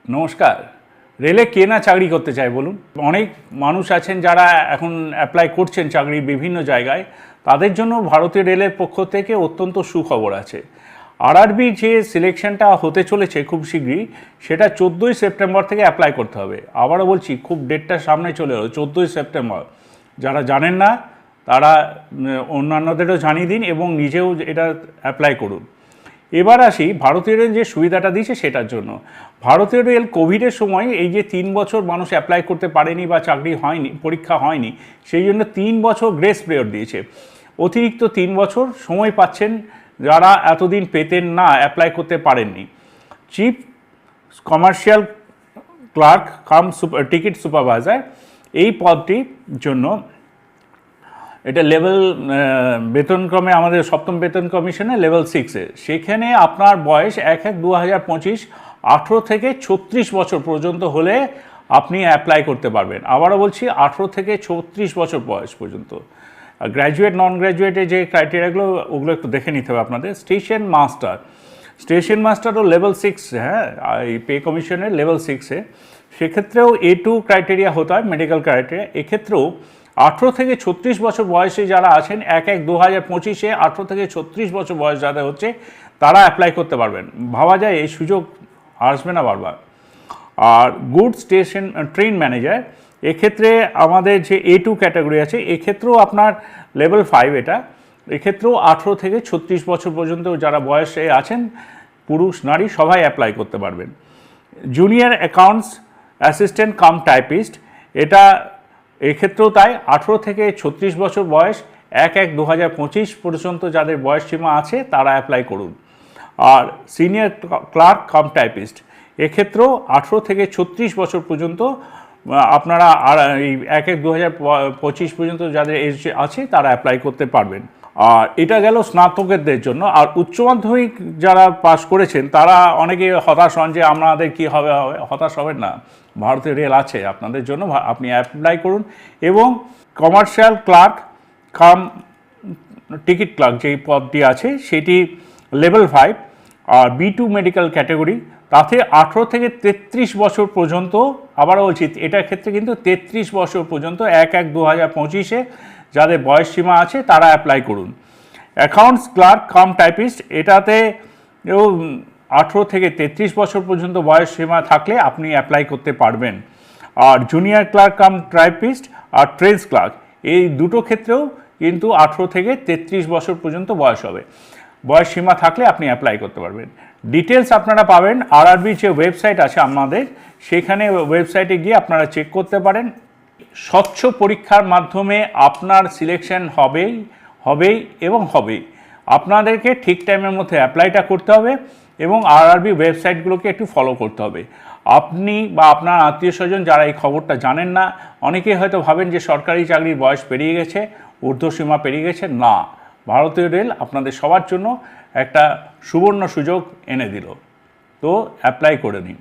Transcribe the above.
নমস্কার। রেলে কে না চাকরি করতে চায় বলুন? অনেক মানুষ আছেন যারা এখন অ্যাপ্লাই করছেন চাকরি বিভিন্ন জায়গায়। তাদের জন্য ভারতীয় রেলের পক্ষ থেকে অত্যন্ত সুখবর আছে। আরআরবি যে সিলেকশনটা হতে চলেছে খুব শীঘ্রই, সেটা 14ই সেপ্টেম্বর থেকে অ্যাপ্লাই করতে হবে। আবারও বলছি, খুব ডেটটা সামনে চলে এলো, 14ই সেপ্টেম্বর। যারা জানেন না তারা অন্যান্যদেরও জানিয়ে দিন এবং নিজেও এটা অ্যাপ্লাই করুন। এবার আসি ভারতীয় রেল যে সুবিধাটা দিয়েছে সেটার জন্য। ভারতীয় রেল কোভিডের সময় এই যে 3 বছর মানুষ অ্যাপ্লাই করতে পারেনি বা চাকরি হয়নি, পরীক্ষা হয়নি, সেই জন্য 3 বছর গ্রেস পিরিয়ড দিয়েছে। অতিরিক্ত 3 বছর সময় পাচ্ছেন যারা এতদিন পেতেন না, অ্যাপ্লাই করতে পারেননি। Chief commercial clerk cum ticket supervisor, এই পদটির জন্য এটা লেভেল বেতনক্রমে আমাদের সপ্তম বেতন কমিশনে লেভেল 6-এ। সেখানে আপনার বয়স 1/1/2025 18 থেকে 36 বছর পর্যন্ত হলে আপনি অ্যাপ্লাই করতে পারবেন। আবারও বলছি, 18 থেকে 36 বছর বয়স পর্যন্ত। গ্র্যাজুয়েট নন গ্র্যাজুয়েটের যে ক্রাইটেরিয়াগুলো ওগুলো একটু দেখে নিতে হবে আপনাদের। স্টেশন মাস্টারও লেভেল 6, হ্যাঁ, এই পে কমিশনের লেভেল 6-এ। সেক্ষেত্রেও A2 ক্রাইটেরিয়া হতে হয়, মেডিকেল ক্রাইটেরিয়া। এক্ষেত্রেও 18 থেকে 36 বছর বয়সে যারা আছেন 1/1/2025-এ 18 থেকে 36 বছর বয়স যাদের হচ্ছে তারা অ্যাপ্লাই করতে পারবেন। ভাবা যায় এই সুযোগ আসবে না বারবার। আর গুড স্টেশন ট্রেন ম্যানেজার, এক্ষেত্রে আমাদের যে A2 ক্যাটাগরি আছে এক্ষেত্রেও আপনার লেভেল 5 এটা। এক্ষেত্রেও 18 থেকে 36 বছর পর্যন্ত যারা বয়সে আছেন, পুরুষ নারী সবাই অ্যাপ্লাই করতে পারবেন। Junior accounts assistant cum typist, এটা এক্ষেত্রেও তাই। 18 থেকে 36 বছর বয়স, 1/1/2025 পর্যন্ত যাদের বয়স সীমা আছে তারা অ্যাপ্লাই করুন। আর সিনিয়র ক্লার্ক কাম টাইপিস্ট, এক্ষেত্রেও 18 থেকে 36 বছর পর্যন্ত আপনারা আর এই 1/1/2025 পর্যন্ত যাদের এজ আছে তারা অ্যাপ্লাই করতে পারবেন। আর এটা গেল স্নাতকদের জন্য। আর উচ্চ মাধ্যমিক যারা পাশ করেছেন তারা অনেকে হতাশ হন যে আমাদের কী হবে। হতাশ হবেন না, ভারতীয় রেল আছে আপনাদের জন্য, আপনি অ্যাপ্লাই করুন। এবং commercial clerk cum ticket clerk যেই পদটি আছে সেটি লেভেল 5। আর B2 মেডিকেল ক্যাটাগরি, তাতে 18 থেকে 33 বছর পর্যন্ত, আবারও বলছি এটার ক্ষেত্রে কিন্তু 33 বছর পর্যন্ত 1/1/2025-এ যাদের বয়স সীমা আছে তারা অ্যাপ্লাই করুন। অ্যাকাউন্টস ক্লার্ক কাম টাইপিস্ট, এটাতে 18 থেকে 33 বছর পর্যন্ত বয়স সীমা থাকলে আপনি অ্যাপ্লাই করতে পারবেন। আর জুনিয়র ক্লার্ক কাম টাইপিস্ট আর ট্রেডস ক্লার্ক, এই দুটো ক্ষেত্রেও কিন্তু 18 থেকে 33 বছর পর্যন্ত বয়স হবে। বয়স সীমা থাকলে আপনি অ্যাপ্লাই করতে পারবেন। ডিটেলস আপনারা পাবেন আরআরবি যে ওয়েবসাইট আছে আমাদের, সেখানে ওয়েবসাইটে গিয়ে আপনারা চেক করতে পারেন। স্বচ্ছ পরীক্ষার মাধ্যমে আপনার সিলেকশন হবেই এবং হবেই। আপনাদেরকে ঠিক টাইমের মধ্যে অ্যাপ্লাইটা করতে হবে এবং আরআরবি ওয়েবসাইটগুলোকে একটু ফলো করতে হবে। আপনি বা আপনার আত্মীয় স্বজন যারা এই খবরটা জানেন না, অনেকেই হয়তো ভাবেন যে সরকারি চাকরির বয়স পেরিয়ে গেছে, ঊর্ধ্বসীমা পেরিয়ে গেছে। না, ভারতীয় রেল আপনাদের সবার জন্য একটা সুবর্ণ সুযোগ এনে দিল। তো অ্যাপ্লাই করে নিন।